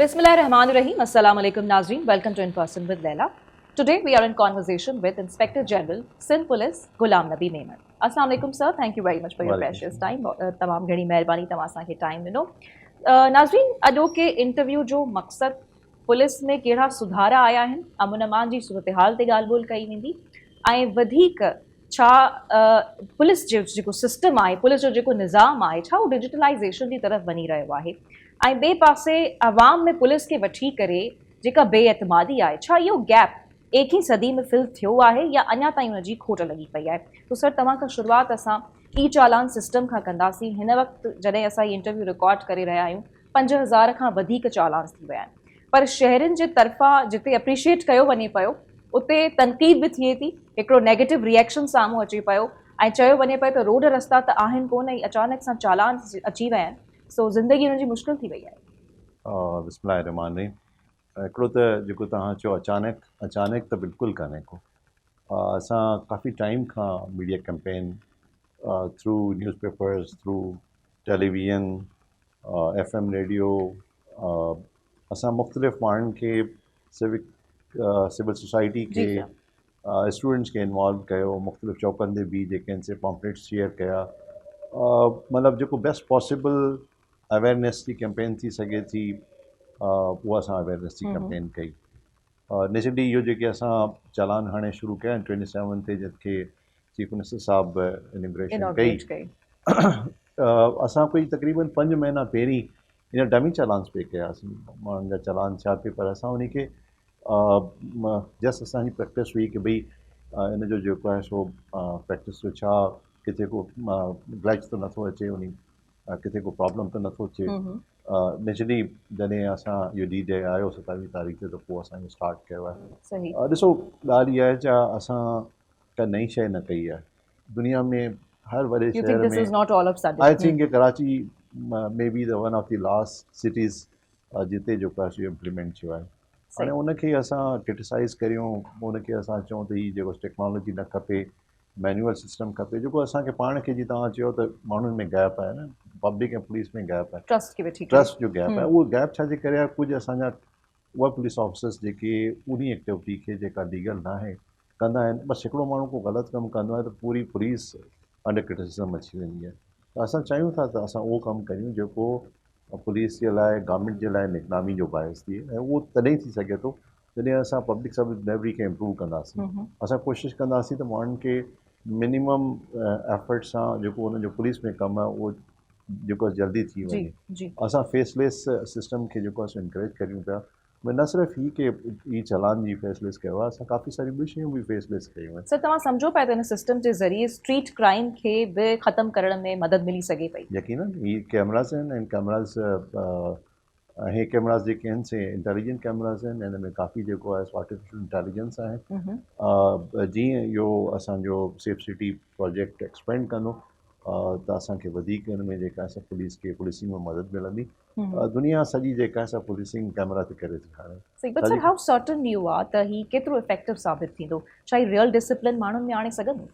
Bismillahirrahmanirrahim. Assalamu alaikum Nazreen. Welcome to In Person with Leila. Today we are in conversation with Inspector General Sindh Police Ghulam Nabi Memon. Assalamu alaikum sir. Thank you very much for your precious time. तमाम घणी महिरबानी तव्हां असांखे time ॾिनो. नाज़रीन, अॼोके interview जो मक़सदु पुलिस में कहिड़ा सुधार आया आहिनि, अमन अमान जी सूरत हाल ते ॻाल्हि ॿोल कई वेंदी ऐं वधीक छा पुलिस जो जेको सिस्टम आहे, पुलिस जो जेको निज़ाम आहे, छा उहो डिजिटलाइज़ेशन जी तरफ़ वञी रहियो आहे ऐं ॿिए पासे अवाम में पुलिस खे वठी करे जेका बेएतमादी आहे, छा इहो गैप एक ही सदी में फिल थियो आहे या अञा ताईं हुनजी खोट लॻी पई आहे? तो सर, तव्हां खां शुरूआत असां ई चालान सिस्टम खां कंदासीं. हिन वक़्तु जॾहिं असां इंटरव्यू रिकॉर्ड करे रहिया आहियूं, 5000 खां वधीक चालान थी विया आहिनि, पर शहरनि जे तरफ़ां जिते अप्रिशिएट कयो वञे पियो उते तनक़ीद बि थिए थी, हिकिड़ो नेगेटिव रिएक्शन साम्हूं अचे पियो ऐं चयो वञे पियो त रोड रस्ता त आहिनि कोन ऐं अचानक सां चालान अची विया आहिनि. सो ज़िंदगी हुनजी मुश्किल थी वई आहे. बिस्मिल्लाहिर्रहमानिर्रहीम. हिकिड़ो त जेको तव्हां चयो अचानक त बिल्कुलु कान्हे को. असां काफ़ी टाइम खां media campaign through newspapers, through television, FM radio, असां मुख़्तलिफ़ माण्हुनि खे सिविल सोसाइटी खे स्टूडेंट्स खे इन्वॉल्व कयो, मुख़्तलिफ़ चौकनि ते बि जेके आहिनि से पॉम्पलेट्स शेयर कया. मतिलबु जेको बेस्ट पॉसिबल अवेयरनेस जी कैंपेन थी सघे थी, उहा असां अवेयरनेस जी कैंपेन कई. नेचुरली इहो जेके असां चालान हाणे शुरू कया आहिनि 27 ते, जंहिंखे चीफ मिनिस्टर साहिबु इनॉग्रेशन कई, असां कोई तक़रीबन 5 महीना पहिरीं इन डमी चालान्स पे कयासीं. माण्हुनि जा चालान छा पे, पर असां उन खे जस्ट असांजी प्रैक्टिस हुई कि भई इन जो जेको आहे सो प्रैक्टिस जो छा, किथे को ग्लैच त नथो अचे, उन किथे को प्रॉब्लम त नथो अचे. नेचुरली जॾहिं असां इहो डी डे आयो 27 तारीख़ ते, त पोइ असां इहो स्टार्ट कयो आहे. ॾिसो, ॻाल्हि इहा आहे छा, असां का नई शइ न कई आहे. दुनिया में हर वॾे शहर में I think Karachi may be the one of the last cities जिते जेको आहे इहो इम्प्लीमेंट थियो आहे. हाणे उनखे असां क्रिटिसाइज़ करियूं, उनखे असां चऊं त हीअ जेको टेक्नोलॉजी न खपे, मैनुअल सिस्टम खपे, जेको असांखे पाण खे, जीअं तव्हां चयो त माण्हुनि में गैप आहे न, पब्लिक ऐं पुलिस में गैप आहे, ट्रस्ट जो गैप आहे. उहो गैप छाजे करे आहे? कुझु असांजा उहा पुलिस ऑफिसर्स जेके उन एक्टिविटी खे जेका लीगल न आहे कंदा आहिनि. बसि हिकिड़ो माण्हू को ग़लति कमु कंदो आहे त पूरी पुलिस अंडर क्रिटिसिज़म अची वेंदी आहे. त असां चाहियूं था त असां उहो कमु करियूं जेको पुलिस जे लाइ, गवर्नमेंट जे लाइ इकनॉमी जो बाहिस थिए, ऐं उहो तॾहिं थी सघे थो जॾहिं असां पब्लिक सर्विस डिलीवरी खे इम्प्रूव कंदासीं. असां कोशिशि कंदासीं त माण्हुनि खे मिनिमम एफर्ट सां जेको उनजो पुलिस में कमु आहे उहो जेको जल्दी थी वञे. असां फेसलेस सिस्टम खे जेको असां इनकरेज करियूं पिया. न सिर्फ़ु ही कि ई चालान जी फेसलेस कयो आहे, असां काफ़ी सारी ॿियूं शयूं बि फेसलेस कयूं आहिनि. सर, तव्हां सम्झो पिया त हिन सिस्टम जे ज़रिए स्ट्रीट क्राइम खे बि ख़तमु करण में मदद मिली सघे पई? यकीनन, ही कैमराज़ आहिनि, ऐं कैमराज़ हे कैमराज़ जेके आहिनि से इंटेलिजेंट कैमराज़ आहिनि. हिन में काफ़ी जेको आहे आर्टिफिशियल इंटेलिजेंस आहे. जीअं इहो असांजो सेफ सिटी प्रोजेक्ट एक्सपेंड कंदो त असांखे वधीक हिन में जेका आहे पुलिस खे पुलिसिंग में मदद मिलंदी. दुनिया सॼी जेका आहे पुलिसिंग कैमरा ते करे थी हाणे. But sir, how certain you are त ही केतिरो इफेक्टिव साबित थींदो? छा ही रियल डिसिप्लिन माण्हुनि में आणे सघंदो?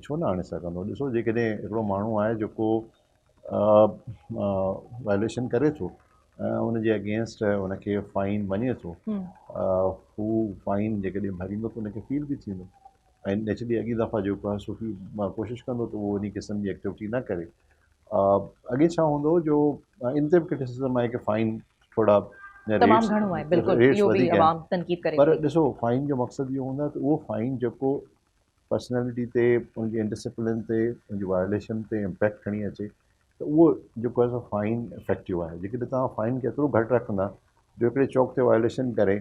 छो न आणे सघंदो? ॾिसो, जेकॾहिं हिकिड़ो माण्हू आहे जेको वायलेशन करे थो ऐं उनजे अगेंस्ट उनखे फाइन वञे थो, हू फाइन जेकॾहिं भरींदो त उनखे फील बि थींदो. ऐं नेचुरली अॻी दफ़ा जेको आहे सो कोशिशि कंदो त उहो उन क़िस्म जी एक्टिविटी न करे. अॻे छा हूंदो जो इन ते बि क्रिटिसिज़म आहे कि फाइन थोरा पर ॾिसो, फाइन जो मक़सदु इहो हूंदो आहे त उहो फाइन जेको पर्सनैलिटी ते, उनजी इंडिसिप्लिन ते, उनजी वायलेशन ते इम्पैक्ट खणी अचे, त उहो जेको आहे फाइन इफेक्टिव आहे. जेकॾहिं तव्हां फाइन खे एतिरो घटि रखंदा जो हिकिड़े चौक ते वायलेशन करे,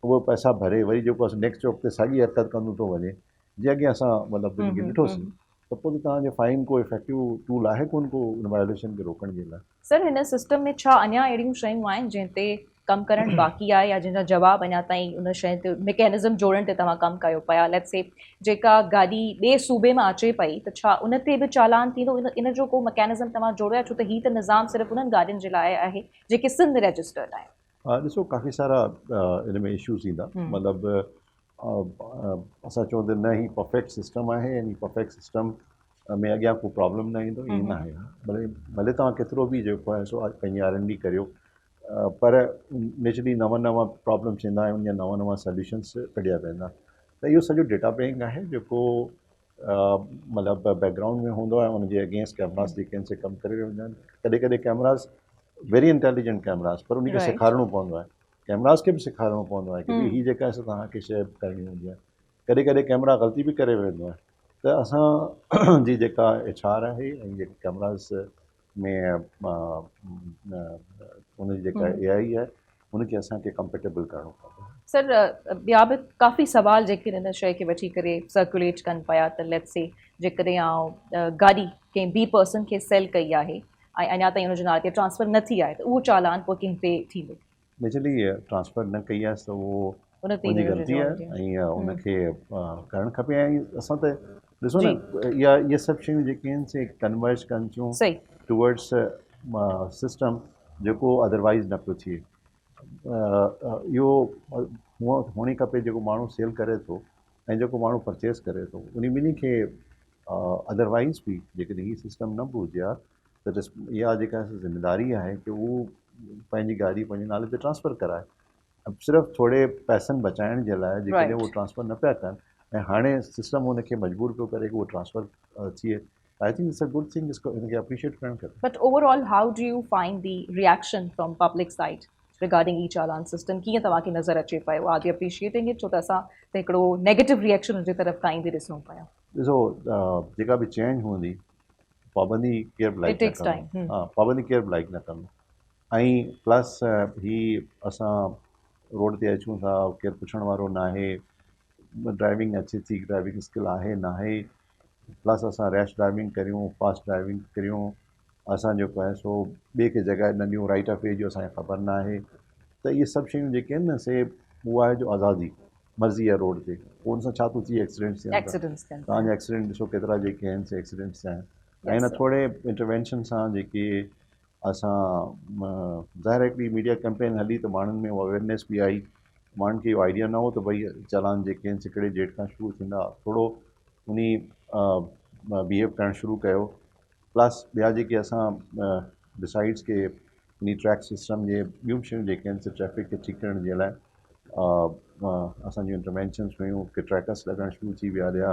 उहो पैसा भरे, वरी जेको आहे नेक्स्ट चौक ते साॻी हरकत कंदो थो वञे, जीअं अॻे असां मतिलबु ॾिठोसीं, त पोइ तव्हांजो फाइन को इफेक्टिव टूल आहे कोन को उन वायलेशन खे रोकण जे लाइ. सर, हिन सिस्टम में छा अञा अहिड़ियूं शयूं आहिनि जंहिं ते कमु करणु बाक़ी आहे या जंहिंजा जवाब अञा ताईं उन शइ ते मैकेनिज़म जोड़ण ते तव्हां कमु कयो पिया? लेट्स से जेका गाॾी ॿिए सूबे मां अचे पई त छा उन ते बि चालान थींदो? इन जो को मैकेनिज़म तव्हां जोड़ियो? छो त हीअ त निज़ाम सिर्फ़ु उन्हनि गाॾियुनि जे लाइ आहे जेके सिंध रजिस्टर्ड आहिनि. ॾिसो, काफ़ी सारा इन में इशूज़ ईंदा. मतिलबु असां चऊं त न ही परफेक्ट सिस्टम आहे, ऐं परफेक्ट सिस्टम में अॻियां को प्रॉब्लम न ईंदो, ईअं न आहे. भले तव्हां केतिरो बि जेको आहे सो पंहिंजी R&D करियो, पर नेचुरली नवां नवां प्रॉब्लम्स ईंदा आहिनि या नवां नवां सोल्यूशन्स कढिया वेंदा त इहो सॼो डेटा बैंक आहे जेको मतिलबु बैकग्राउंड में हूंदो आहे उनजे अगेंस्ट कैमरास जेके आहिनि से कमु करे वेंदा आहिनि कॾहिं कॾहिं कैमरास वेरी इंटेलिजेंट कैमरास पर उनखे Right. सेखारिणो पवंदो आहे कैमरास खे बि सेखारिणो पवंदो आहे की भई हीअ जेका आहे तव्हांखे शइ करणी हूंदी आहे कॾहिं कॾहिं कैमरा ग़लती बि करे वेंदो आहे त असां जी जेका HR आहे ऐं जेके कैमरास में उनजी जेका AI आहे उनखे असांखे कंफर्टेबल करणो पवंदो आहे सर ॿिया बि काफ़ी सवाल जेके हिन शइ खे वठी करे सर्कुलेट कनि पिया त लेट्स से जेकॾहिं आउं गाॾी कंहिं ॿी पर्सन खे सेल कई आहे ऐं अञा ताईं हुनजे नाले ते ट्रांसफर न थी आहे त उहो चालान पोइ कंहिं ते थींदो नेचुरली ट्रांसफर न कई आहे त उहो उन ते उनजी हुनजो ग़लती जवाबु आहे ॾियणु। ऐं उनखे करणु खपे ऐं असां त ॾिसो न इहे सभु शयूं जेके आहिनि से कन्वर्ज कनि थियूं सही टुवर्ड्स सिस्टम जेको अदरवाइज़ न पियो थिए इहो हुअणु खपे जेको माण्हू सेल करे थो ऐं जेको माण्हू परचेस करे थो उन ॿिन्ही खे अदरवाइज़ बि जेकॾहिं हीअ सिस्टम न बि हुजे हा त इहा जेका ज़िमेदारी आहे की उहो पंहिंजी गाॾी पंहिंजे नाले ते ट्रांसफ़र कराए सिर्फ़ु थोरे पैसनि बचाइण जे लाइ जेकॾहिं उहो ट्रांसफ़र न पिया कनि ऐं हाणे सिस्टम हुनखे मजबूर पियो करे की उहो ट्रांसफ़र थिए I think it's a good thing हिनखे अप्रिशिएट करणु खपे but overall how do U find the reaction from public side regarding E challan system कीअं तव्हांखे नज़र अचे पियो आर यू अप्रिशिएटिंग इट छो त असां त हिकिड़ो नेगेटिव रिएक्शन हुनजे तरफ़ ताईं बि ॾिसूं पिया ॾिसो जेका बि चेंज हूंदी पाबंदी केर बि लाइक न कंदो हा पाबंदी केर बि लाइक न कंदो ऐं प्लस ही असां रोड ते अचूं था केरु पुछण वारो न आहे ड्राइविंग अचे थी ड्राइविंग स्किल आहे न आहे प्लस असां रैश ड्राइविंग करियूं फास्ट ड्राइविंग करियूं असां जेको आहे सो ॿिए खे जॻह न ॾियूं राइट ऑफ वे जो असांखे ख़बर न आहे त इहे सभु शयूं जेके आहिनि न से उहा आहे जो आज़ादी मर्ज़ी आहे रोड ते पोइ हुन सां छा थो थिए एक्सीडेंट्स थियनि तव्हांजा एक्सीडेंट ॾिसो केतिरा जेके आहिनि से एक्सीडेंट्स थिया आहिनि ऐं हिन थोरे इंटरवेंशन सां जेके असां ज़ाहिर हिकिड़ी मीडिया कैंपेन हली त माण्हुनि में उहा अवेयरनेस बि आई माण्हुनि खे इहो आइडिया न हो त भई चालान जेके आहिनि हिकिड़े डेट खां शुरू थींदा थोरो उन बिहेव करणु शुरू कयो प्लस ॿिया जेके असां डिसाइड्स के इन ट्रैक सिस्टम जे ॿियूं शयूं जेके आहिनि ट्रैफिक खे ठीकु करण जे लाइ असांजियूं इंटरवेंशन्स हुयूं की ट्रैकर्स लॻणु शुरू थी विया हुआ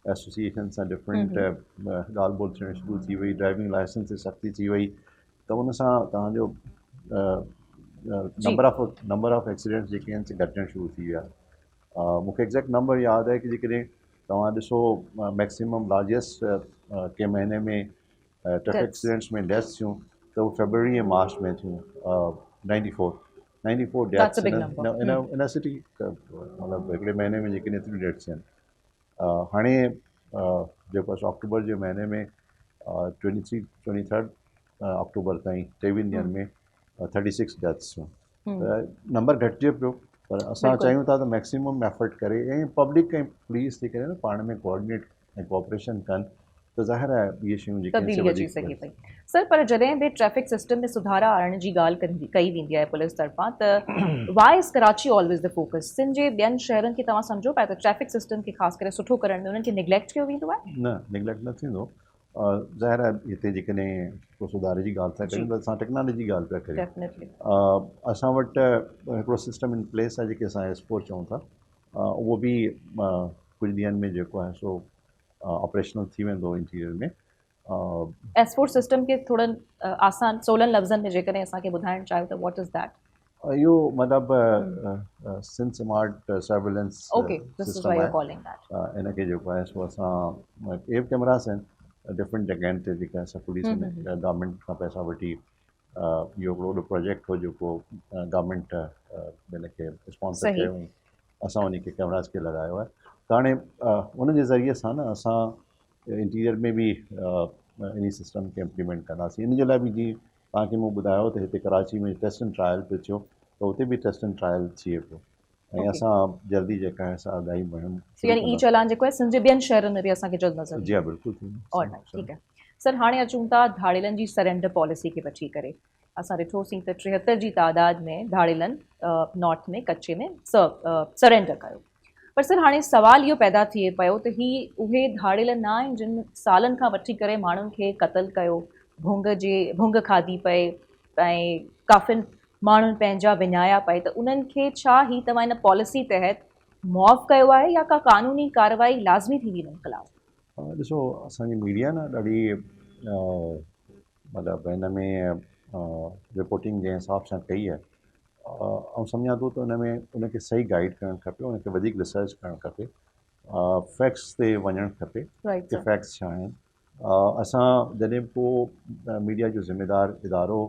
एसोसिएशन सां डिफरेंट ॻाल्हि ॿोल थियणु शुरू थी वई ड्राइविंग लाइसेंस ते सख़्ती थी वई त उन सां तव्हांजो नंबर ऑफ एक्सीडेंट्स जेके आहिनि से घटिजणु शुरू थी विया मूंखे एग्ज़ैक्ट नंबर यादि आहे कि जेकॾहिं तव्हां ॾिसो मैक्सिमम लार्जेस्ट कंहिं महीने में ट्रैफिक एक्सीडेंट्स में डेथ्स थियूं त उहो फेबररी ऐं मार्च में थियूं 94 डेथ्स इन सिटी मतिलबु हिकिड़े महीने में जेके एतिरियूं डेथ्स आहिनि हाणे जेको आहे अक्टूबर जे महीने में 23 अक्टूबर ताईं 23 ॾींहंनि में 36 डेथ्स थियूं त नंबर घटिजे पियो पर असां चाहियूं था त मैक्सिमम एफर्ट करे ऐं पब्लिक ऐं पुलिस थी करे न पाण में कोऑर्डिनेट ऐं कोऑपरेशन कनि त ज़ाहिर आहे इहे शयूं जेके तब्दीली अची सघे पई सर पर जॾहिं बि ट्रैफिक सिस्टम में सुधारा आणण जी ॻाल्हि कई वेंदी आहे पुलिस तरफ़ां त why is Karachi always the focus Sindh जे ॿियनि शहरनि खे तव्हां सम्झो पिया त ट्रैफिक सिस्टम खे ख़ासि करे सुठो करण में उन्हनि खे निगलेक्ट कयो वेंदो आहे न निगलेक्ट न थींदो ज़ाहिर आहे हिते जेकॾहिं को सुधारे जी ॻाल्हि था कयूं त असां टेक्नोलॉजी जी ॻाल्हि पिया करियूं असां वटि हिकिड़ो सिस्टम इन प्लेस आहे जेके असां S4 चऊं था उहो बि कुझु ॾींहंनि में जेको आहे सो ऑपरेशनल थी वेंदो इंटीरियर में S4 सिस्टम खे थोड़नि आसान सोलहनि लफ़्ज़नि में जेकॾहिं असांखे ॿुधाइणु चाहियो त वॉट इज़ दैट इहो मतिलबु सिंध स्मार्ट सर्विलेंस सिस्टम आहे इनखे जेको आहे सो असां एयर कैमरास आहिनि डिफरेंट जॻहियुनि ते जेके असां पुलिस में गवर्नमेंट खां पैसा वठी इहो हिकिड़ो वॾो प्रोजेक्ट हो जेको गवर्नमेंट हिनखे स्पॉन्सर कयो हुई असां उनखे कैमरास खे लॻायो आहे त हाणे उनजे ज़रिए सां न असां इंटीरियर में बि इन सिस्टम खे इम्प्लीमेंट कंदासीं इन जे लाइ बि जीअं तव्हांखे मूं ॿुधायो त हिते कराची में टेस्ट एंड ट्रायल पियो थियो त हुते बि टेस्ट एंड ट्रायल थिए पियो ऐं असां जल्दी जेका आहे असां आगाही मुहिम यानी ई चालान जेको आहे सिंध जे ॿियनि शहरनि में बि असांखे जल्द नज़र जी हा बिल्कुलु ठीकु आहे सर हाणे अचूं था धाड़ेलनि जी सरेंडर पॉलिसी खे वठी करे असां ॾिठोसीं त 73 जी तादाद में धाड़ेलनि नॉर्थ में कच्चे में सरेंडर कयो पर सर हाणे सुवाल इहो पैदा थिए पियो त ही उहे धाड़ेल न आहिनि जिन सालनि खां वठी करे माण्हुनि खे क़तल कयो भुंग खाधी पए ऐं काफ़िन माण्हुनि पंहिंजा विञाया पए त उन्हनि खे छा ही तव्हां इन पॉलिसी तहत मुआफ़ कयो आहे या का कानूनी कार्रवाई लाज़मी थींदी इन्हनि ख़िलाफ़? ॾिसो असांजी मीडिया न ॾाढी मतिलबु हिन में रिपोर्टिंग जे हिसाब सां कई आहे ऐं सम्झां थो त हुन में उनखे सही गाइड करणु खपे, उनखे वधीक रिसर्च करणु खपे, फैक्ट्स ते वञणु खपे राइट कि सर। फैक्ट्स छा आहिनि। असां जॾहिं पोइ मीडिया जो ज़िम्मेदार इदारो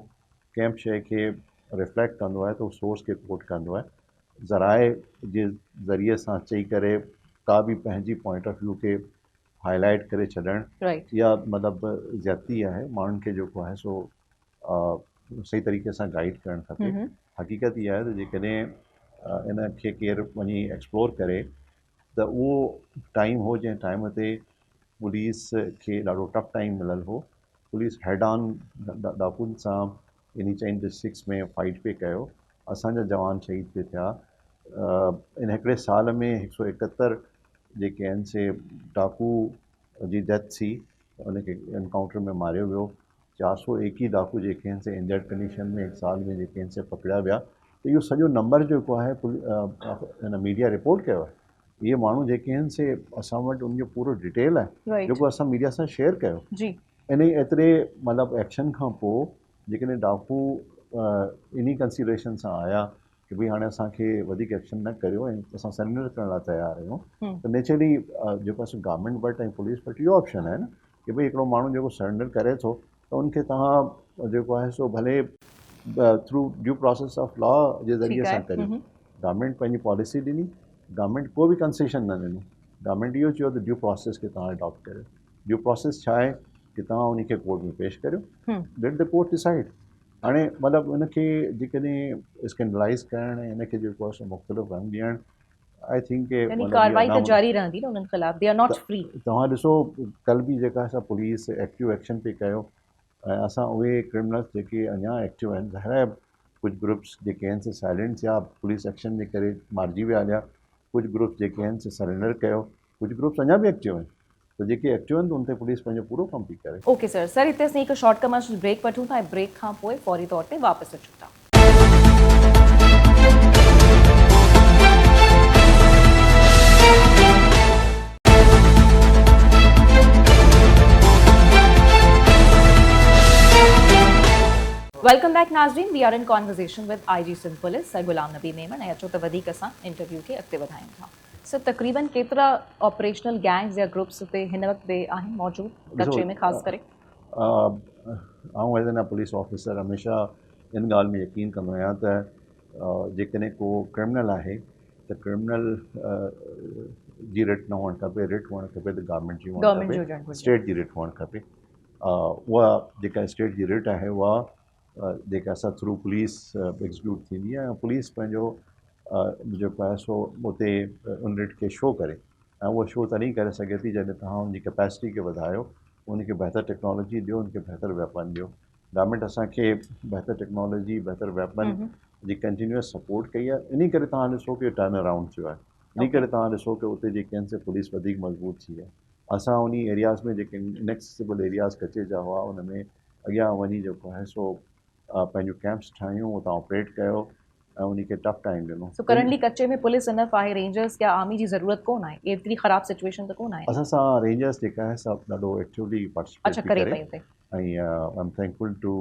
कंहिं बि शइ खे रिफ्लेक्ट कंदो आहे त उहो सोर्स खे कोट कंदो आहे। ज़राए जे ज़रिए सां चई करे का बि पंहिंजी पॉइंट ऑफ व्यू खे हाईलाइट करे छॾणु राइट। इहा मतिलबु ज़्यादती आहे। माण्हुनि खे जेको आहे सो सही तरीक़े सां गाइड करणु खपे। हक़ीक़त इहा आहे त जेकॾहिं इन खे केरु वञी एक्सप्लोर करे त उहो टाइम हो जंहिं टाइम ते पुलिस खे ॾाढो टफ टाइम मिलियलु हो। पुलिस हेड ऑन ॾाकुनि सां इन चइनि डिस्ट्रिक्ट्स में फाइट पे कयो, असांजा जवान शहीद पे थिया। इन हिकिड़े साल में 171 जेके आहिनि से डाकू जी डेथ थी, उनखे एनकाउंटर में मारियो वियो। 421 डाकू जेके आहिनि से इंजर्ड कंडीशन में हिकु साल में जेके आहिनि से पकड़िया विया। त इहो सॼो नंबर जेको आहे हिन मीडिया रिपोर्ट कयो आहे। इहे माण्हू जेके आहिनि से असां वटि उनजो पूरो डिटेल आहे जेको असां मीडिया सां शेयर कयो। जी। इन एतिरे मतिलबु एक्शन खां पोइ जेकॾहिं डाकू इन कंसिडरेशन सां आया कि भई हाणे असांखे वधीक एक्शन न करियो ऐं असां सरेंडर करण लाइ तयारु आहियूं, त नेचुरली जेको आहे गवर्नमेंट वटि ऐं पुलिस वटि इहो ऑप्शन आहे न कि भई हिकिड़ो माण्हू जेको सरेंडर करे थो त उनखे तव्हां जेको आहे सो भले through due process of law जे ज़रिए सां करियो। गवर्नमेंट पंहिंजी पॉलिसी ॾिनी, गवर्नमेंट को बि कंसेशन न ॾिनो। गवर्नमेंट इहो चयो त ड्यू प्रोसेस खे तव्हां अडॉप्ट करियो। ड्यू प्रोसेस छा आहे कि तव्हां उनखे कोर्ट में पेश करियो, लेट द कोर्ट डिसाइड। हाणे मतिलबु उनखे जेकॾहिं स्कैंडलाइज़ करणु ऐं इनखे जेको आहे सो मुख़्तलिफ़ रंग ॾियणु, आई थिंक कार्रवाई त जारी रहंदी न उन्हनि ख़िलाफ़, दे आर नॉट फ्री। तव्हां ॾिसो कल्ह बि जेका असां पुलिस एक्टिव एक्शन पे कयो ऐं असां उहे क्रिमिनल्स जेके अञा एक्टिव आहिनि, ज़ाहिर आहे कुझु ग्रुप्स जेके आहिनि से साइलेंट थिया, पुलिस एक्शन जे करे मारिजी विया हलिया। कुझु ग्रुप्स जेके आहिनि से सरेंडर कयो, कुझु ग्रुप्स अञा बि एक्टिव आहिनि। त जेके एक्टिव आहिनि त उन ते पुलिस पंहिंजो पूरो कमु थी करे। ओके सर, हिते असीं हिकु शॉर्ट कमर्शियल ब्रेक वठूं था ऐं ब्रेक खां पोइ फौरी तौर ते वापसि अचूं था। वेलकम बैक नाज़रीन, we are in conversation with IG Sindh police sir Ghulam Nabi Memon. ऐं अचो त वधीक असां इंटरव्यू खे अॻिते वधायूं था। सर, तक़रीबन केतिरा ऑपरेशनल गैंग्स या ग्रुप्स हिते हिन वक़्तु बि आहिनि मौजूदु कच्चे में ख़ासि करे? आउं एज़ एन पुलिस ऑफिसर हमेशह इन ॻाल्हि में यकीन कंदो आहियां त जेकॾहिं को क्रिमिनल आहे त क्रिमिनल जी रिट न हुअणु खपे, रिट हुअणु खपे त गवर्नमेंट जी हुअणु खपे, स्टेट जी रिट हुअणु खपे। उहा जेका स्टेट जी रिट आहे उहा जेका असां थ्रू पुलिस एग्जीक्यूट थींदी आहे ऐं पुलिस पंहिंजो जेको आहे सो उते उन रिट खे शो करे। ऐं उहो शो तॾहिं करे सघे थी जॾहिं तव्हां उनजी कैपेसिटी खे वधायो, उनखे बहितर टेक्नोलॉजी ॾियो, उनखे बहितर वेपन ॾियो। गवर्नमेंट असांखे बहितर टेक्नोलॉजी, बहितर वेपन जी कंटिन्यूअस सपोर्ट कई आहे। इन करे तव्हां ॾिसो कि टर्न अराउंड थियो आहे। इन करे तव्हां ॾिसो कि उते जेके आहिनि से पुलिस वधीक मज़बूत थी आहे। असां उन एरियाज़ में जेके इनएक्सेसिबल एरियाज़ कचे जा हुआ उन में अॻियां वञी जेको आहे सो पंहिंजो कैंप्स ठाहियूं, उतां ऑपरेट कयो ऐं उनखे टफ टाइम ॾिनो। सो करंटली कच्चे में पुलिस इनफ आहे, रेंजर्स या आर्मी जी ज़रूरत कोन आहे, एतिरी ख़राबु सिचुएशन त कोन आहे? असां सां रेंजर्स जेका आहे सभु ॾाढो एक्टिवली पार्टिसिपेट करे करे पई ऐं I am thankful to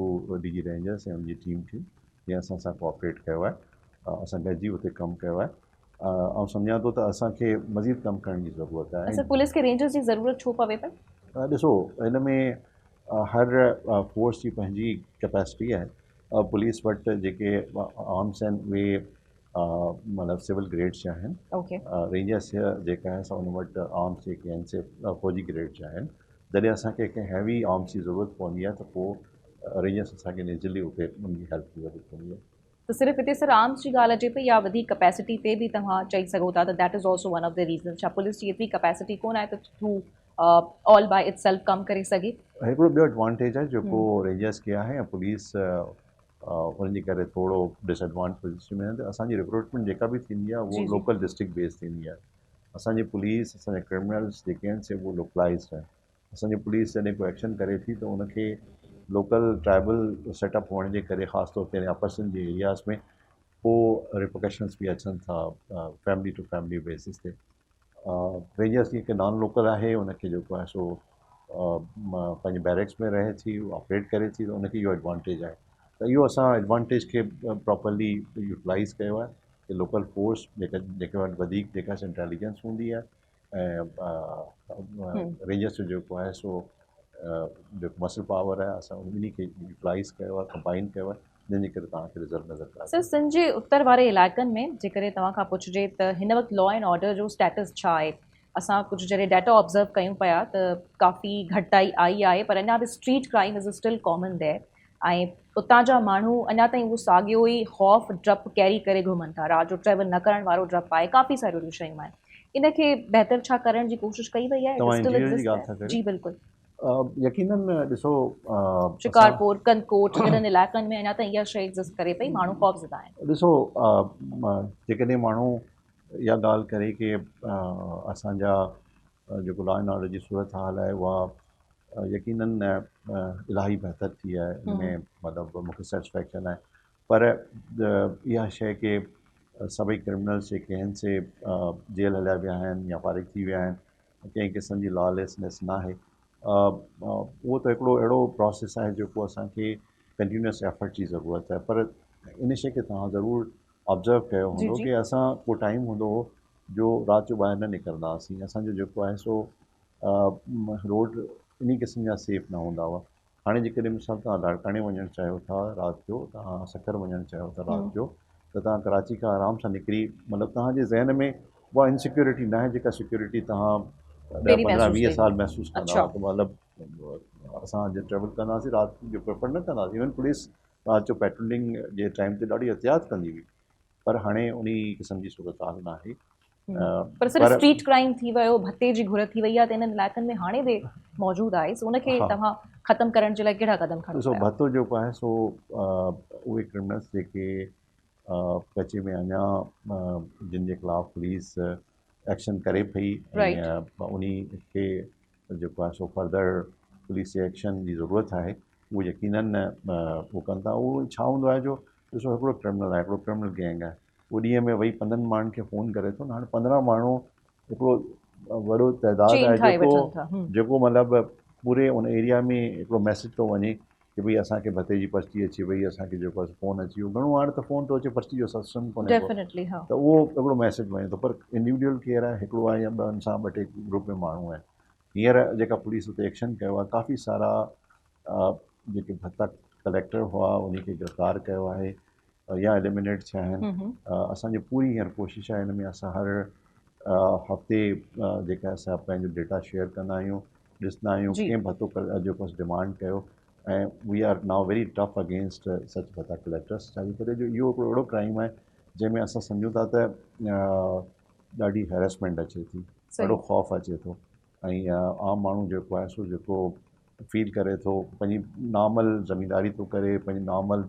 DG rangers ऐं उनजी टीम खे जीअं असां सां कोऑपरेट कयो आहे। असां गॾिजी उते कमु कयो आहे ऐं सम्झां थो त असांखे मज़ीद कमु करण जी ज़रूरत आहे। सर, पुलिस खे रेंजर्स जी ज़रूरत छो पवे पई? ॾिसो हिन में हर फोर्स जी पंहिंजी कैपेसिटी आहे। पुलिस वटि जेके आर्म्स आहिनि उहे मतिलबु सिविल ग्रेड्स जा आहिनि। रेंजर्स जेका आहे उन वटि आर्म्स जेके आहिनि से फौजी ग्रेड जा आहिनि। जॾहिं असांखे कंहिं हैवी आर्म्स जी ज़रूरत पवंदी आहे त पोइ रेंजर्स असांखे नेचुरली उते उनजी हेल्प जी ज़रूरत पवंदी आहे। त सिर्फ़ु हिते सर आर्म्स जी ॻाल्हि अचे पई या वधीक कैपेसिटी ते बि तव्हां चई सघो था त that is also one of the reason? छा पुलिस जी एतिरी कैपेसिटी कोन आहे त through all by itself कमु करे सघे? हिकिड़ो ॿियो एडवांटेज आहे जेको रेंजर्स खे आहे ऐं पुलिस उनजे करे थोरो डिसएडवांटेज पोजिशन में आहे। असांजी रिक्रूटमेंट जेका बि थींदी आहे उहो लोकल डिस्ट्रिक्ट बेस थींदी आहे। असांजी पुलिस, असांजा क्रिमिनल्स जेके आहिनि से उहे लोकलाइज़्ड आहिनि। असांजी पुलिस जॾहिं को एक्शन करे थी त उनखे लोकल ट्राइबल सेटअप हुअण जे करे ख़ासि तौर ते अपर सिंध जे एरियाज़ में पोइ रिपोकशन्स बि अचनि था फैमिली टू फैमिली बेसिस ते। रेंजर्स जेके नॉन लोकल आहे उनखे जेको आहे सो पंहिंजे बैरक्स में रहे थी ऑपरेट करे थी, त उनखे इहो एडवांटेज आहे। त इहो असां एडवांटेज खे प्रॉपरली यूटिलाइज़ कयो आहे कि लोकल फोर्स जेके वटि वधीक जेका इंटेलिजेंस हूंदी आहे ऐं रेंजर्स जो जेको आहे सो जेको मसल पावर आहे असां उन्ही खे यूटिलाइज़ कयो आहे, कंबाइन कयो आहे, जंहिंजे करे तव्हांखे रिज़ल्ट नज़र पियो सर सिंध जे उत्तर वारे इलाइक़नि में जेकॾहिं तव्हां खां पुछिजे त हिन वक़्तु लॉ एंड ऑर्डर जो स्टेटस छा आहे। असां कुझु जॾहिं डेटा ऑब्ज़र्व कयूं पिया त काफ़ी घटिताई आई आहे, पर अञा बि street crime is still common there. ऐं उतां जा माण्हू अञा ताईं उहो साॻियो ई ख़ौफ़ डपु कैरी करे घुमनि था। राति जो ट्रेवल न करण वारो डपु आहे, काफ़ी सारियूं अहिड़ियूं शयूं आहिनि। इन खे बहितर छा करण जी कोशिशि कई वई आहे? तव्हां It still इंटीरियर जी exists ॻाल्हि there? था कयो? जी बिल्कुलु। यकीनन ॾिसो शिकारपुर, कनकोट जहिड़नि इलाइक़नि में अञा ताईं इहा शइ एग्ज़िस्ट करे पई, माण्हू ख़ौफ़ज़दा आहिनि। ॾिसो जेकॾहिं माण्हू इहा ॻाल्हि करे कि असांजा जेको लॉ एंड ऑर्डर जी सूरत हाल आहे उहा यकीनन इलाही बहितर थी आहे, हिनमें मतिलबु मूंखे सेटिस्फैक्शन आहे। पर इहा शइ कि सभई क्रिमिनल्स जेके आहिनि से जेल हलिया विया आहिनि या फारिग थी विया आहिनि, कंहिं क़िस्म जी लॉलेसनेस न आहे, उहो त हिकिड़ो अहिड़ो प्रोसेस आहे जेको असांखे कंटिन्यूअस एफर्ट जी ज़रूरत आहे। पर इन शइ खे तव्हां ज़रूरु ऑब्ज़र्व कयो जी हूंदो जी कि असां को टाइम हूंदो हो जो राति जो ॿाहिरि न निकिरंदा हुआसीं। असांजो जेको आहे सो रोड इन क़िस्म जा सेफ न हूंदा हुआ। हाणे जेकॾहिं मिसाल तव्हां लाड़काणे वञणु चाहियो था राति जो, तव्हां सकर वञणु चाहियो था राति जो, त तव्हां कराची खां आराम सां निकिरी मतिलबु तव्हांजे ज़हन में उहा इनसिक्योरिटी न आहे जेका सिक्योरिटी तव्हां 10 पहिरीं 15 महसूस 20 कई साल हुई। महसूसु कंदा अच्छा। हुआ। त मतिलबु असां जॾहिं ट्रेवल कंदासीं राति जो प्रेफर न कंदासीं। इवन पुलिस राति जो पेट्रोलिंग जे टाइम ते ॾाढी एहतियात कंदी हुई, पर हाणे उन क़िस्म जी सूरत हाल न आहे। पर सर पर स्ट्रीट क्राइम थी वियो, भत्ते जी घुर थी वई आहे, त इन्हनि इलाइक़नि में हाणे बि मौजूदु आहे, सो उनखे हा, तव्हां ख़तमु करण जे लाइ कहिड़ा क़दम खणो ॾिसो पिया? भत्तो जेको आहे सो उहे क्रिमिनल्स जेके कचे में अञा जिन जे ख़िलाफ़ु पुलिस एक्शन करे पई राइट। ऐं उन खे जेको आहे सो फर्दर पुलिस एक्शन जी ज़रूरत आहे, उहो यकीनन उहो कनि था। उहो छा हूंदो आहे जो ॾिसो हिकिड़ो क्रिमिनल आहे, हिकिड़ो क्रिमिनल गैंग आहे, उहो ॾींहं में वही 15 माण्हुनि खे फ़ोन करे थो न। हाणे 15 माण्हू हिकिड़ो वॾो तइदादु चेन आहे ठाहे जेको वठनि था। जेको मतिलबु पूरे उन एरिया में हिकिड़ो मैसेज थो वञे कि भई असांखे भत्ते जी पर्ची अची वई, असांखे जेको आहे फ़ोन अची वियो। घणो हाणे त फ़ोन थो अचे, पर्ची जो सत्संग कोन्हे को, डेफिनेटली हा। त उहो हिकिड़ो मैसेज वञे थो। पर इंडिविजुअल केरु आहे, हिकिड़ो आहे या ॿ सां ॿ टे ग्रुप में माण्हू आहिनि। हींअर जेका पुलिस उते एक्शन कयो आहे, काफ़ी सारा जेके भत्ता कलेक्टर हुआ उनखे गिरफ़्तार कयो आहे या एलिमिनेट थिया आहिनि। असांजी पूरी हींअर कोशिशि आहे हिन में असां हर हफ़्ते जेका असां पंहिंजो डेटा शेयर कंदा आहियूं, ॾिसंदा आहियूं जी। कंहिं भत्तो जेको डिमांड कयो, ऐं we are now very tough against such भत्ता कलेक्टर्स। छाजे करे जो इहो हिकिड़ो अहिड़ो क्राइम आहे जंहिंमें असां सम्झूं था त ॾाढी हैरेसमेंट अचे थी, ॾाढो ख़ौफ़ अचे थो, ऐं आम माण्हू जेको आहे सो जेको फील करे थो, पंहिंजी नॉर्मल ज़मींदारी थो करे, पंहिंजी नॉर्मल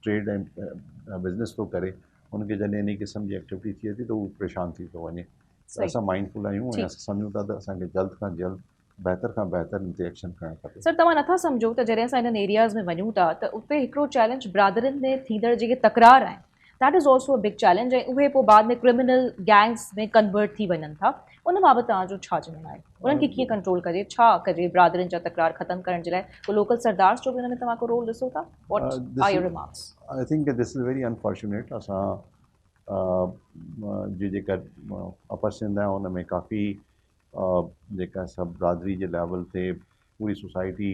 ट्रेड ऐं बिज़नेस थो करे, उनखे जॾहिं इन क़िस्म जी एक्टिविटी थिए थी त उहो परेशान थी थो वञे। त असां माइंडफुल आहियूं ऐं असां सम्झूं था त असांखे जल्द खां जल्द बहितर खां बहितर इन ते एक्शन करणु खपे। सर तव्हां नथा सम्झो त जॾहिं असां इन्हनि एरियाज़ में वञूं था त उते हिकिड़ो चैलेंज ब्रादरनि में थींदड़ जेके तकरार आहिनि, that is also a big challenge, ऐं उहे पोइ बाद में क्रिमिनल गैंग्स में कन्वर्ट थी वञनि था। उन बाबति तव्हांजो छा चवणु आहे? उन्हनि खे कीअं कंट्रोल कजे, छा कजे ब्रादरनि जा तकरार ख़तमु करण जे लाइ? पोइ लोकल सरदार्स जो बि हुन में तव्हां को रोल ॾिसो था? What are your remarks? I think this is very unfortunate. असां जी जेका अपर सिंध आहे उन में काफ़ी जेका सभु बिरादरी जे लेवल ते पूरी सोसाइटी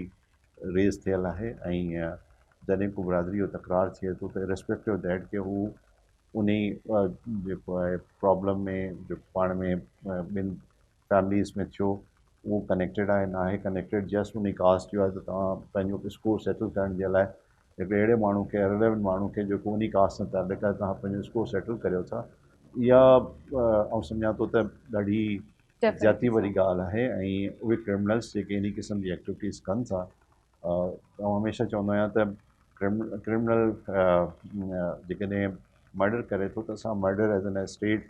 रेज़ थियल आहे, ऐं जॾहिं को बिरादरी जो तकरार थिए थो त रिस्पेक्टिव दैट के हू उन जेको आहे प्रॉब्लम में जो पाण में ॿिनि फैमिलीज़ में थियो उहो कनेक्टेड आहे न आहे कनेक्टेड, जस्ट उन कास्ट जो आहे त तव्हां पंहिंजो स्कोर सेटल करण जे लाइ हिकिड़े अहिड़े माण्हू खे, रिलेवेंट माण्हू खे जेको उन कास्ट सां तालुक़ु आहे, तव्हां पंहिंजो स्कोर सेटल करियो था। इहा आउं सम्झां थो त ॾाढी ज़्यादती वारी ॻाल्हि आहे, ऐं उहे क्रिमिनल्स जेके इन क़िस्म जी एक्टिविटीज़ कनि था, आउं हमेशह चवंदो आहियां त क्रिमिनल जेकॾहिं मर्डर करे थो त असां murder as an state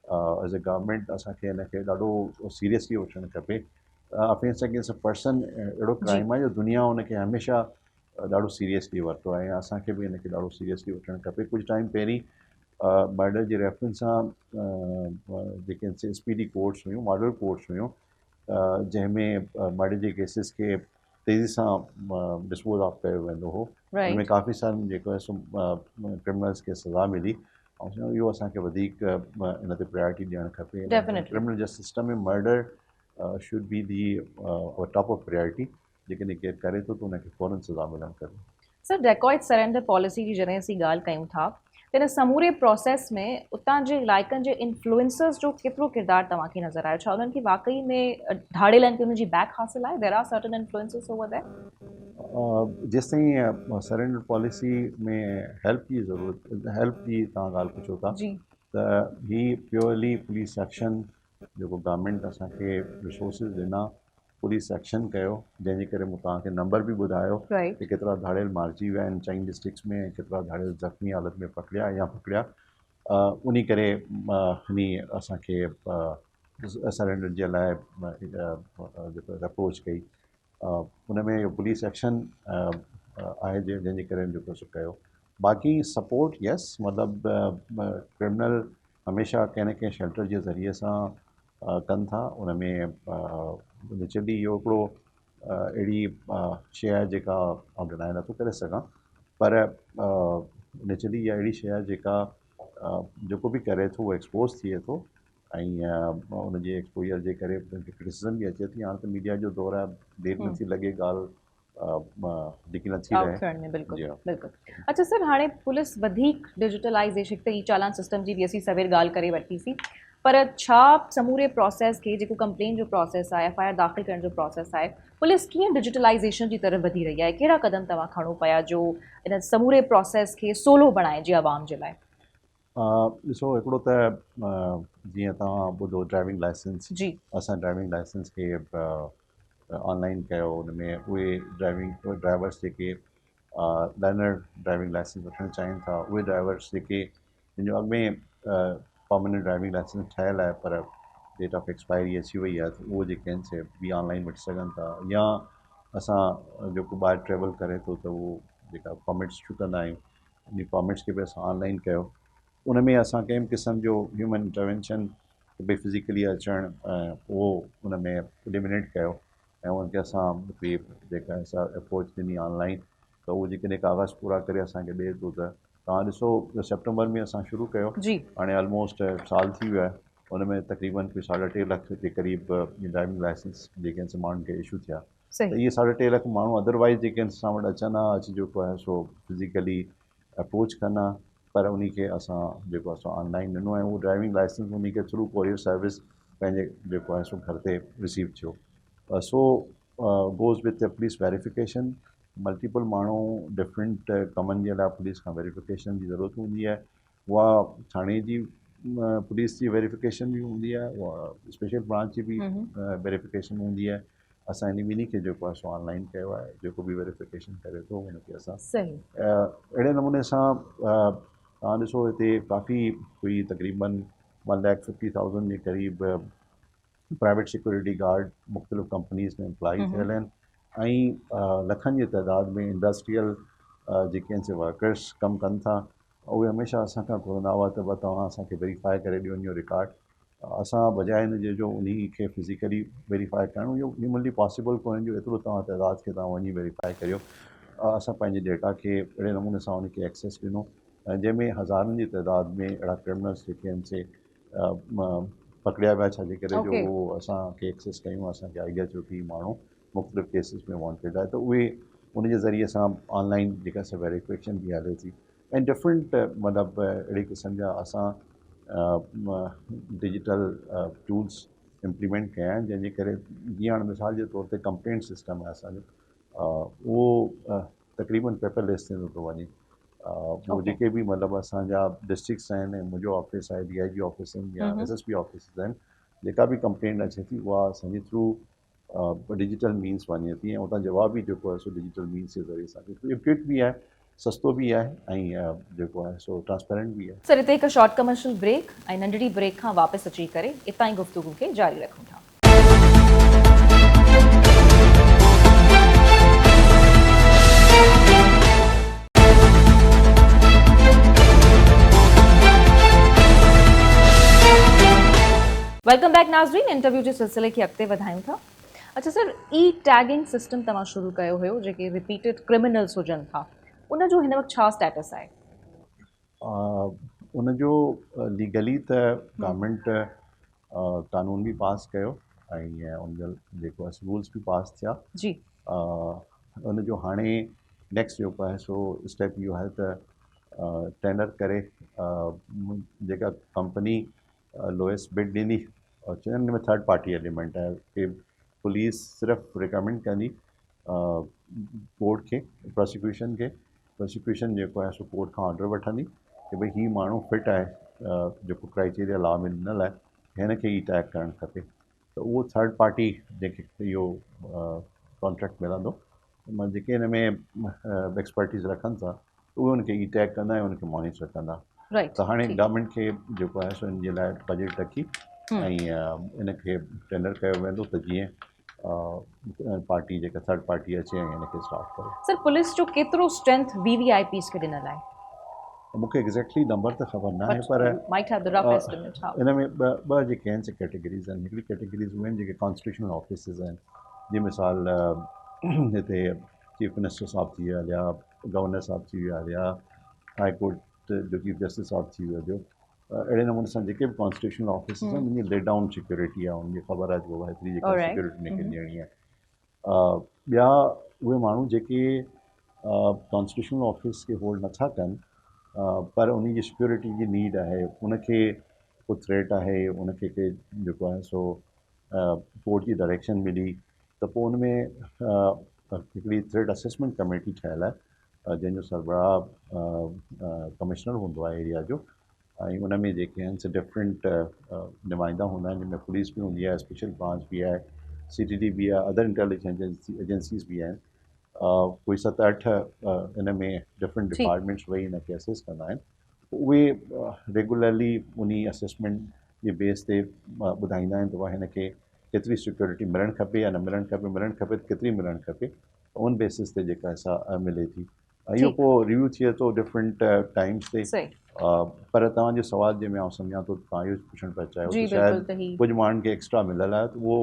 as a government असांखे हिनखे ॾाढो सीरियसली वठणु खपे। ऑफेंस अगेंस्ट अ पर्सन अहिड़ो क्राइम आहे जो दुनिया हुनखे हमेशह ॾाढो सीरियसली वरितो आहे ऐं असांखे बि हिनखे ॾाढो सीरियसली वठणु खपे। कुझु टाइम पहिरीं मर्डर जे रेफरेंस सां जेके स्पीडी कोर्ट्स हुयूं, मॉडल कोर्ट्स हुयूं, जंहिंमें मर्डर जे केसिस खे तेज़ी सां डिस्पोज ऑफ कयो वेंदो हो। हुनमें काफ़ी सारनि जेको आहे सो क्रिमिनल्स खे सज़ा मिली ऐं इहो असांखे वधीक इन ते प्रायोरिटी ॾियणु खपे। क्रिमिनल जस्टिस सिस्टम में murder should be the top of priority. जेकॾहिं केरु करे थो त हुनखे फ़ौरन सज़ा मिलणु खपे। सर, डेकॉइट सरेंडर पॉलिसी जी जॾहिं असीं ॻाल्हि कयूं था त हिन समूरे प्रोसेस में उतां जे इलाइक़नि जे इन्फ्लुएंसर्स जो केतिरो किरदारु तव्हांखे नज़र आयो? छा उन्हनि खे वाक़ई में धाड़ियल आहिनि कि उन्हनि जी बैक हासिलु आहे? There are certain influencers over there? जेसिताईं सरेंडर पॉलिसी में हेल्प जी ज़रूरत, हेल्प जी तव्हां ॻाल्हि पुछो था, त ही प्योरली पुलिस एक्शन जेको गवर्नमेंट असांखे रिसोर्सिस ॾिना, पुलिस एक्शन कयो, जंहिंजे करे मूं तव्हांखे नंबर बि ॿुधायो कि केतिरा धाड़ियल मारिजी विया आहिनि चईं डिस्ट्रिक्ट्स में, केतिरा धाड़ियल ज़ख़्मी हालत में पकड़िया या पकड़िया। उन करे हिन असांखे सरेंडर जे लाइ जेको अप्रोच कई, उन में इहो पुलिस एक्शन आहे जंहिंजे करे जेको सो कयो। बाक़ी सपोर्ट यस, मतिलबु क्रिमिनल हमेशह कंहिं न कंहिं शेल्टर जे ज़रिए सां कनि था। उन में नेचुरली इहो हिकिड़ो अहिड़ी शइ आहे जेका आउं डिनाए नथो करे सघां, पर नेचुरली इहा अहिड़ी शइ आहे जेका जेको बि करे थो उहो एक्सपोज़ थिए थो ऐं उनजे एक्सपोजर जे करे क्रिटिसिज़म बि अचे थी। हाणे त मीडिया जो दौरु आहे, देरि नथी लॻे ॻाल्हि जेकी नथी रहे। बिल्कुलु। अच्छा सर, हाणे पुलिस वधीक डिजिटलाइज़ेशन त ई चालान सिस्टम जी बि असीं सवेर ॻाल्हि करे वरितीसीं, पर छा समूरे प्रोसेस खे, जेको कंप्लेन जो प्रोसेस आहे, FIR दाख़िल करण जो प्रोसेस आहे, पुलिस कीअं डिजिटलाइज़ेशन जी तरफ़ वधी रही आहे? कहिड़ा क़दम तव्हां खणो पिया जो इन समूरे प्रोसेस खे सवलो बणाए जे आवाम जे लाइ? ॾिसो, हिकिड़ो त जीअं तव्हां ॿुधो ड्राइविंग लाइसेंस, असां ड्राइविंग लाइसेंस खे ऑनलाइन कयो। उन में उहे ड्राइवर्स जेके लर्नर ड्राइविंग लाइसेंस वठणु चाहिनि था, उहे ड्राइवर्स जेके जिन जो अॻु में परमानेंट ड्राइविंग लाइसेंस ठहियलु आहे पर डेट ऑफ एक्सपायरी अची वई आहे, त उहो जेके आहिनि से बि ऑनलाइन वठी सघनि था। या असां जेको ॿाहिरि ट्रेवल करे थो त उहो जेका परमिट्स इशू कंदा आहियूं, उन परमिट्स खे बि असां ऑनलाइन कयो। उन में असां कंहिं क़िस्म जो ह्यूमन इंटरवेंशन भई फिज़िकली अचणु उहो उन में एलिमिनेट कयो ऐं उनखे असां बि जेका असां अप्रोच ॾिनी ऑनलाइन, त उहो जेकॾहिं कागज़ पूरा करे असांखे ॾिए थो। त तव्हां ॾिसो, सेप्टेंबर में असां शुरू कयो, हाणे ऑलमोस्ट साल थी वियो आहे। उन में तक़रीबन 3.5 लख जे क़रीब ड्राइविंग लाइसेंस जेके आहिनि माण्हुनि खे इशू थिया। त इहे 3.5 लख माण्हू अदरवाइज़ जेके आहिनि असां वटि अचनि हा, अची जेको आहे सो फिज़िकली अप्रोच कनि, पर उन खे असां जेको असां ऑनलाइन ॾिनो ऐं उहो ड्राइविंग लाइसेंस उन खे थ्रू कोरियर सर्विस पंहिंजे जेको आहे सो घर ते रिसीव थियो। So goes with police verification. Multiple माण्हू डिफरेंट कमनि जे लाइ पुलिस खां वेरिफिकेशन जी ज़रूरत हूंदी आहे। उहा थाणे जी पुलिस जी वेरिफिकेशन बि हूंदी आहे, उहा स्पेशल ब्रांच जी बि वेरिफिकेशन हूंदी आहे। असां इन ॿिन्ही खे जेको आहे सो ऑनलाइन कयो आहे। जेको बि वेरिफिकेशन करे थो हुनखे असां अहिड़े नमूने सां तव्हां ॾिसो, हिते काफ़ी हुई, तक़रीबन 1,50,000 जे क़रीब प्राइवेट सिक्योरिटी गार्ड मुख़्तलिफ़ कंपनीज़ में एम्प्लॉय थियल आहिनि ऐं लखनि जी तइदाद में इंडस्ट्रियल जेके आहिनि से वर्कर्स कमु कनि था। उहे हमेशह असां खां घुरंदा हुआ त तव्हां असांखे वेरीफाई करे ॾियो इहो रिकॉर्ड। असां बजाए हिन जे जो उन खे फिज़िकली वेरीफाई करणु, इहो ह्यूमनली पॉसिबल कोन्हे जो एतिरो तव्हां तइदाद खे तव्हां वञी वेरीफाई करियो। असां पंहिंजे डेटा खे अहिड़े नमूने सां उनखे एक्सेस ॾिनो, जंहिंमें हज़ारनि जी तइदाद में अहिड़ा क्रिमिनल्स जेके आहिनि से पकड़िया विया, छाजे करे जो उहो असांखे एक्सेस कयूं। असांखे आइडिया थियो कि माण्हू मुख़्तलिफ़ केसिस में वॉन्टेड आहे, त उहे उन जे ज़रिए सां ऑनलाइन जेका असां वेरिफिकेशन बि हले थी ऐं डिफरेंट मतिलबु अहिड़े क़िस्म जा असां डिजिटल टूल्स इम्प्लीमेंट कया आहिनि, जंहिंजे करे जीअं हाणे मिसाल जे तौर ते कंप्लेंट सिस्टम आहे असांजो, उहो तक़रीबन पेपरलेस थींदो थो वञे। उहो जेके बि मतिलबु असांजा डिस्ट्रिक्ट्स आहिनि ऐं मुंहिंजो ऑफिस आहे, DIG ऑफिस आहिनि या SSP ऑफिसिस आहिनि, जेका बि कंप्लेंट अचे थी उहा असांजे थ्रू डिजिटल मीन्स वञे थी ऐं उतां जवाब बि जेको आहे सो डिजिटल मीन्स जे ज़रिए सां क्विक बि आहे, सस्तो बि आहे ऐं जेको आहे सो ट्रांसपेरेंट बि आहे। सर, हिते हिकु शॉर्ट कमर्शियल ब्रेक ऐं नंढड़ी ब्रेक खां वापसि अची करे इतां ई गुफ़्तगू खे जारी रखूं था। वेलकम बैक नाज़रीन। इंटरव्यू जे सिलसिले खे अॻिते वधायूं था। अच्छा सर, ई टैगिंग सिस्टम तव्हां शुरू कयो हुयो जेके रिपीटेड क्रिमिनल्स हुजनि था, उन जो हिन वक़्तु छा स्टेटस आहे? उनजो लीगली त गवर्नमेंट कानून बि पास कयो ऐं उनजा जेको आहे रूल्स बि पास थिया। जी उनजो हाणे नेक्स्ट जेको आहे सो स्टेप इहो आहे त टेंडर करे जेका कंपनी लोएस्ट बिड ॾींदी और चवनि हिन में थर्ड पार्टी एलिमेंट आहे कि पुलिस सिर्फ़ु रिकमेंड कंदी कोर्ट खे प्रोसिक्यूशन जेको आहे सो कोर्ट खां ऑर्डर वठंदी कि भई हीउ माण्हू फिट आहे जेको क्राइटेरिया लॉ में ॾिनल आहे हिन खे ई टैग करणु खपे। त उहो थर्ड पार्टी जेके इहो कॉन्ट्रैक्ट मिलंदो मां जेके हिन में एक्सपर्टीज़ रखनि था उहे हुनखे ई टैग कंदा ऐं उनखे मॉनिटर कंदा। राइट। त हाणे गवर्नमेंट खे जेको आहे सो इन जे लाइ बजट रखी ऐं इनखे टेंडर कयो वेंदो त जीअं पार्टी जेका थर्ड पार्टी अचे ऐं हिनखे स्टार्ट करे। सर, पुलिस जो केतिरो स्ट्रेंथ VVIPs खे ॾिनल आहे? मूंखे एग्ज़ैक्टली नंबर त ख़बर न आहे पर might have the rough estimate, हा। इन में ॿ जेके आहिनि से कैटेगरीज़ आहिनि। हिकिड़ी कैटेगरीज़ उहे आहिनि जेके कॉन्स्टिट्यूशनल ऑफिसिस आहिनि, जीअं मिसाल हिते चीफ मिनिस्टर साहब थी विया या गवर्नर साहब थी विया या हाई कोर्ट जो चीफ जस्टिस साहब थी वियो जो अहिड़े नमूने सां जेके बि कॉन्स्टिट्यूशनल ऑफिसिस आहिनि उनजी लेट डाउन सिक्योरिटी आहे, उनजी ख़बर आहे जो हेतिरी जेका सिक्योरिटी उनखे ॾियणी आहे। ॿिया उहे माण्हू जेके कॉन्स्टिट्यूशनल ऑफिस खे होल्ड नथा कनि पर उन जी सिक्योरिटी जी नीड आहे, उनखे को थ्रेट आहे, उनखे के जेको आहे सो कोर्ट जी डायरेक्शन मिली त पोइ उन में हिकिड़ी थ्रेट असेसमेंट कमेटी ठहियलु आहे जंहिंजो सरबराह कमिश्नर हूंदो आहे एरिया जो ऐं उन में जेके आहिनि से डिफरेंट नुमाइंदा हूंदा आहिनि जंहिंमें पुलिस बि हूंदी आहे, स्पेशल ब्रांच बि आहे, CTD बि आहे, अदर इंटेलिजेंस एजेंसीज़ बि आहिनि। कोई 7-8 इन में डिफरेंट डिपार्टमेंट्स वेही हिनखे असेस कंदा आहिनि। उहे रेगुलरली उन असेसमेंट जे बेस ते ॿुधाईंदा आहिनि त उहा हिनखे केतिरी सिक्योरिटी मिलणु खपे या न मिलणु खपे, मिलणु खपे त केतिरी मिलणु खपे, उन बेसिस ते जेका असां मिले थी। इहो पोइ रिव्यू थिए थो डिफरेंट टाइम्स ते। पर तव्हांजे सवाल जंहिंमें आउं सम्झां थो तव्हां इहो पुछणु पिया चाहियो त शायदि कुझु माण्हुनि खे एक्स्ट्रा मिलियल आहे त उहो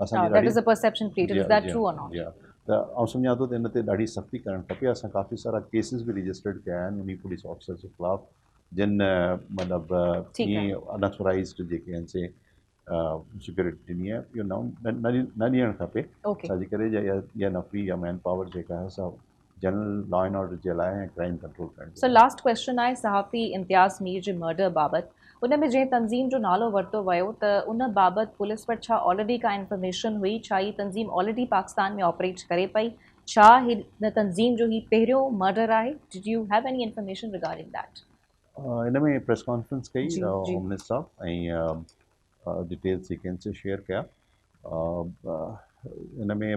असांजी त आउं सम्झां थो त इन ते ॾाढी सख़्ती करणु खपे। असां काफ़ी सारा केसिस बि रजिस्टर्ड कया आहिनि उन पुलिस ऑफिसर जे ख़िलाफ़ु जिन मतिलबु ईअं अनऑथोराइज़्ड जेके आहिनि से सिक्योरिटी ॾिनी आहे। इहो न ॾियणु खपे छाजे करे या नफ़री या मैन पावर जेका आहे असां जनरल लॉ एंड ऑर्डर जे लाइ ऐं क्राइम कंट्रोल करणु। सर, लास्ट क्वेश्चन आहे सहाफ़ी इम्तियाज़ मीर जे मर्डर बाबति। उन में जंहिं तंज़ीम जो नालो वरितो वियो त उन बाबति पुलिस वटि छा ऑलरेडी का इंफॉर्मेशन हुई? छा ही तंज़ीम ऑलरेडी पाकिस्तान में ऑपरेट करे पई? छा हिन तंज़ीम जो ही पहिरियों मर्डर आहे? Did U have any information regarding that? इन में प्रेस कॉन्फ्रेंस कई होम मिनिस्टर साहब ऐं डिटेल्स जेके आहिनि से शेयर कया। इन में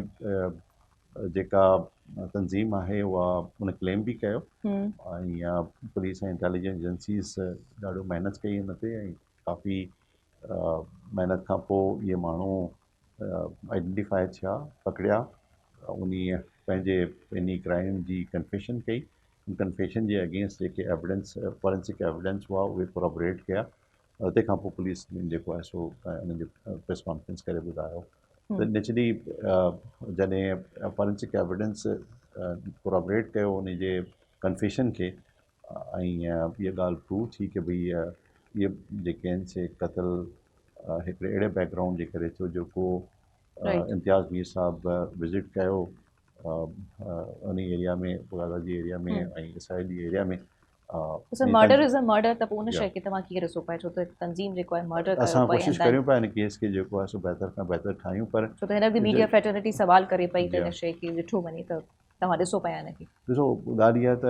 जेका तंज़ीम आहे उहा उन क्लेम बि कयो ऐं पुलिस ऐं इंटेलिजेंस एजेंसीज़ ॾाढो महिनत कई हिन ते ऐं काफ़ी महिनत खां पोइ इहे माण्हू आइडेंटिफाई थिया, पकड़िया, उन पंहिंजे इन क्राइम जी कन्फेशन कई। उन कन्फेशन जे अगेंस्ट जेके एविडेंस फॉरेंसिक एविडेंस हुआ उहे कोरॉबरेट कया। तंहिंखां पोइ पुलिस जेको आहे सो उन जो प्रेस कॉन्फ्रेंस करे ॿुधायो त नेचुरली जॾहिं फॉरेंसिक एविडेंस कोरॉबरेट कयो उन जे कन्फेशन खे ऐं इहा ॻाल्हि प्रूव थी की भई इहे जेके आहिनि से क़तल हिकिड़े अहिड़े बैकग्राउंड जे करे थियो जेको इम्तियाज़ मीर साहब विज़िट कयो उन एरिया में पुराला जी एरिया में ऐं इसराइली एरिया में। मर्डर इज़ अ मर्डर त पोइ उन शइ खे तव्हां कीअं ॾिसो पिया? छो त तंज़ीम जेको आहे मर्डर असां कोशिशि करियूं पिया हिन केस खे जेको आहे सो बहितर खां बहितर ठाहियूं पर छो त हिन बि मीडिया फेटर्निटी सवाल करे पई त हिन शइ खे ॾिठो वञे त तव्हां ॾिसो पिया हिनखे? ॾिसो ॻाल्हि इहा त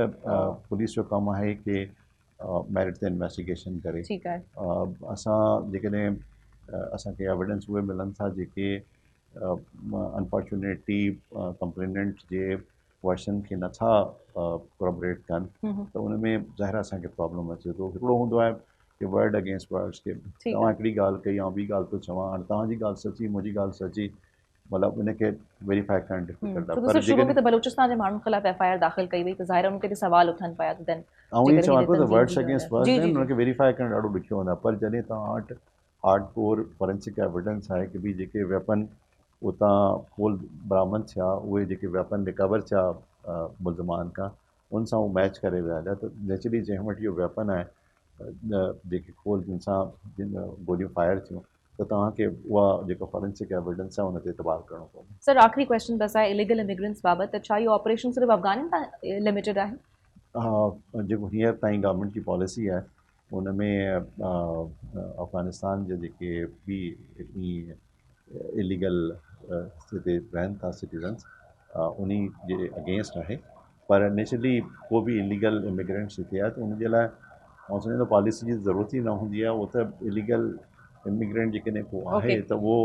पुलिस जो कमु आहे कि मैरिट ते इन्वेस्टिगेशन करे। ठीकु आहे। असां जेकॾहिं असांखे एविडेंस उहे मिलनि था जेके अनफॉर्चुनेटली कंप्लेनेंट जे वर्शन खे नथा कोरॉबरेट कनि त उन में ज़ाहिर असांखे प्रॉब्लम अचे थो। हिकिड़ो हूंदो आहे कि वर्ड अगेंस्ट वर्ड्स के तव्हां हिकिड़ी ॻाल्हि कई ऐं ॿी ॻाल्हि थो चवां, हाणे तव्हांजी ॻाल्हि सची मुंहिंजी ॻाल्हि सची, मतिलबु इनखे वेरीफाई करणु डिफिकल्ट आहे। पर शुरू में त बलूचिस्तान जे माण्हुनि ख़िलाफ़ FIR दाख़िल कई वई त ज़ाहिर उन ते सवाल उथनि पिया त ऐं ईअं चवां पियो त वर्ड्स अगेंस्ट वर्ड्स आहिनि उनखे वेरीफाई करणु ॾाढो ॾुखियो हूंदो आहे। पर जॾहिं तव्हां वटि हार्ड कोर फॉरेंसिक एविडेंस आहे कि भी जेके वेपन उतां खोल बरामद थिया उहे जेके वेपन रिकवर थिया मुल्ज़मान खां उन सां उहो मैच करे विया हुआ। त नेचुरली जंहिं वटि इहो वेपन आहे जेके खोल जिन सां जिन गोलियूं फायर थियूं त तव्हांखे उहा जेका फॉरेंसिक एविडेंस आहे उन ते एतबार करिणो पवंदो। सर आखिरी क्वेश्चन बस आहे इलीगल इमिग्रेंट्स बाबति, त छा इहो ऑपरेशन सिर्फ़ु अफ़गाननि तां लिमिटेड आहे? जेको हींअर ताईं गवर्नमेंट जी पॉलिसी आहे उन में अफ़गानिस्तान जे जेके बि इलीगल हिते रहनि था सिटीज़न्स उन जे अगेंस्ट आहे। पर नेचुरली को बि इलीगल इमिग्रेंट्स हिते आहे त उनजे लाइ मां सम्झंदो पॉलिसी जी ज़रूरत ई न हूंदी आहे। उहो त इलीगल इमिग्रेंट जेकॾहिं को आहे त उहो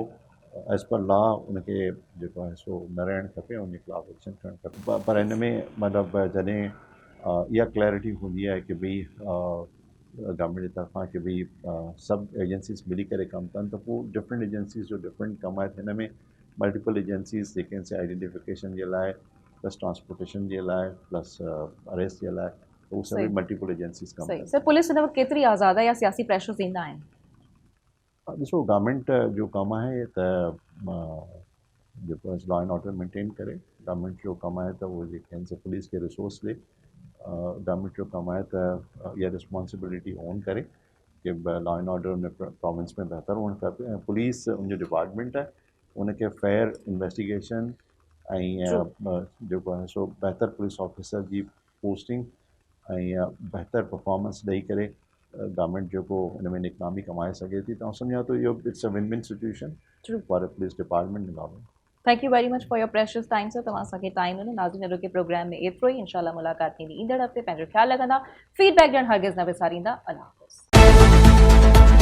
एज़ पर लॉ उनखे जेको आहे सो न रहणु खपे, उनजे ख़िलाफ़ु एक्शन खणणु खपे। पर हिन में मतिलबु जॾहिं इहा क्लैरिटी हूंदी आहे कि भई गवर्नमेंट जी तरफ़ां कि भई सभु एजेंसीज़ मिली करे कमु कनि त पोइ डिफरेंट एजेंसीज़ जो डिफरेंट कमु आहे। हिन में मल्टीपल एजेंसीज़ जेके आहिनि से आइडेंटिफिकेशन जे लाइ प्लस ट्रांसपोर्टेशन जे लाइ प्लस अरेस्ट जे लाइ उहे सभई मल्टीपल एजेंसीज़ कमु सही कनि। सर पुलिस हिन वक़्तु केतिरी आज़ादु आहे या सियासी प्रेशर्स ईंदा आहिनि? ॾिसो गवर्नमेंट जो कमु आहे त जेको आहे लॉ एंड ऑर्डर मेंटेन करे। गवर्नमेंट जो कमु आहे त उहो जेके आहिनि से पुलिस खे रिसोर्स ॾे। गवर्नमेंट जो कमु आहे त इहा रिस्पॉन्सिबिलिटी ओन करे कि लॉ एंड ऑर्डर में प्रोविंस में बहितर हुअणु खपे ऐं पुलिस उनजो डिपार्टमेंट आहे उनखे फेयर इन्वेस्टिगेशन ऐं जेको आहे सो बहितर पुलिस ऑफिसर जी पोस्टिंग ऐं बहितर परफॉर्मेंस ॾेई करे गवर्नमेंट जेको हिन में निकनामी कमाए सघे थी। त सम्झां थो इहो it's a win win situation for a police department and government. Thank U very much for your precious time sir. तव्हां असांखे टाइम ॾिनो। नाज़रीन अॼोके प्रोग्राम में एतिरो ई। इंशाल्लाह मुलाक़ात थींदी ईंदड़ हफ़्ते। पंहिंजो ख़्यालु रखंदा, फीडबैक ॾियणु हरगिज़ न विसारींदा। अल्लाह हाफ़िज़।